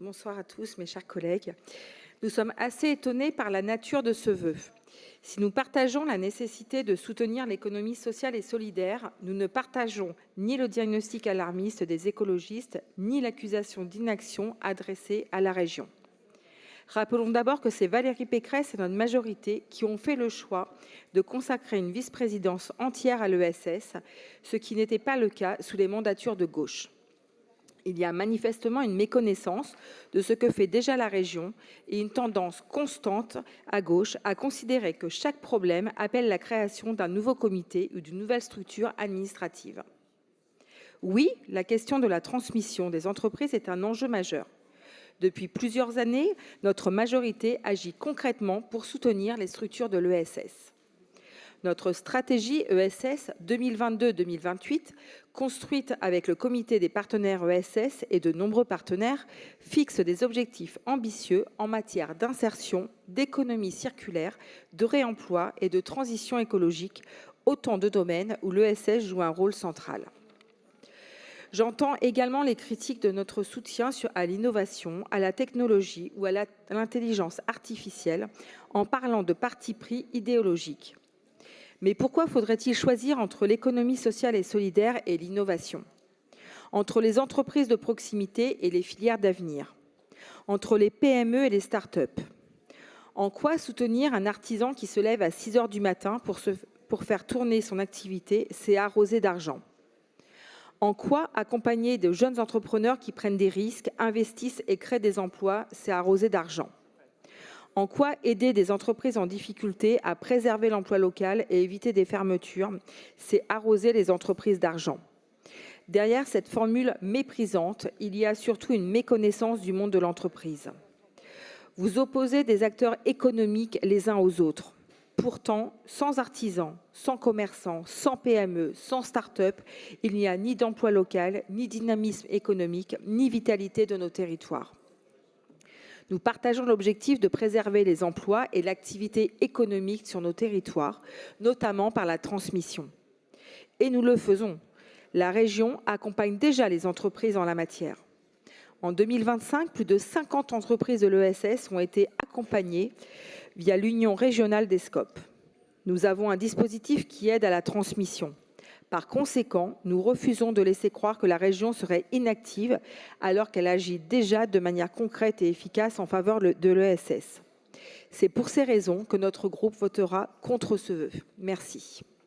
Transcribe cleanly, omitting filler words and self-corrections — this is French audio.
Bonsoir à tous, mes chers collègues. Nous sommes assez étonnés par la nature de ce vœu. Si nous partageons la nécessité de soutenir l'économie sociale et solidaire, nous ne partageons ni le diagnostic alarmiste des écologistes, ni l'accusation d'inaction adressée à la région. Rappelons d'abord que c'est Valérie Pécresse et notre majorité qui ont fait le choix de consacrer une vice-présidence entière à l'ESS, ce qui n'était pas le cas sous les mandatures de gauche. Il y a manifestement une méconnaissance de ce que fait déjà la région et une tendance constante à gauche à considérer que chaque problème appelle la création d'un nouveau comité ou d'une nouvelle structure administrative. Oui, la question de la transmission des entreprises est un enjeu majeur. Depuis plusieurs années, notre majorité agit concrètement pour soutenir les structures de l'ESS. Notre stratégie ESS 2022-2028, construite avec le comité des partenaires ESS et de nombreux partenaires, fixe des objectifs ambitieux en matière d'insertion, d'économie circulaire, de réemploi et de transition écologique, autant de domaines où l'ESS joue un rôle central. J'entends également les critiques de notre soutien à l'innovation, à la technologie ou à l'intelligence artificielle en parlant de parti pris idéologique. Mais pourquoi faudrait-il choisir entre l'économie sociale et solidaire et l'innovation? Entre les entreprises de proximité et les filières d'avenir? Entre les PME et les start-up? En quoi soutenir un artisan qui se lève à 6 heures du matin pour faire tourner son activité, c'est arroser d'argent? En quoi accompagner de jeunes entrepreneurs qui prennent des risques, investissent et créent des emplois, c'est arroser d'argent? En quoi aider des entreprises en difficulté à préserver l'emploi local et éviter des fermetures, c'est arroser les entreprises d'argent? Derrière cette formule méprisante, il y a surtout une méconnaissance du monde de l'entreprise. Vous opposez des acteurs économiques les uns aux autres. Pourtant, sans artisans, sans commerçants, sans PME, sans start-up, il n'y a ni d'emploi local, ni dynamisme économique, ni vitalité de nos territoires. Nous partageons l'objectif de préserver les emplois et l'activité économique sur nos territoires, notamment par la transmission. Et nous le faisons. La région accompagne déjà les entreprises en la matière. En 2025, plus de 50 entreprises de l'ESS ont été accompagnées via l'Union régionale des SCOP. Nous avons un dispositif qui aide à la transmission. Par conséquent, nous refusons de laisser croire que la région serait inactive alors qu'elle agit déjà de manière concrète et efficace en faveur de l'ESS. C'est pour ces raisons que notre groupe votera contre ce vœu. Merci.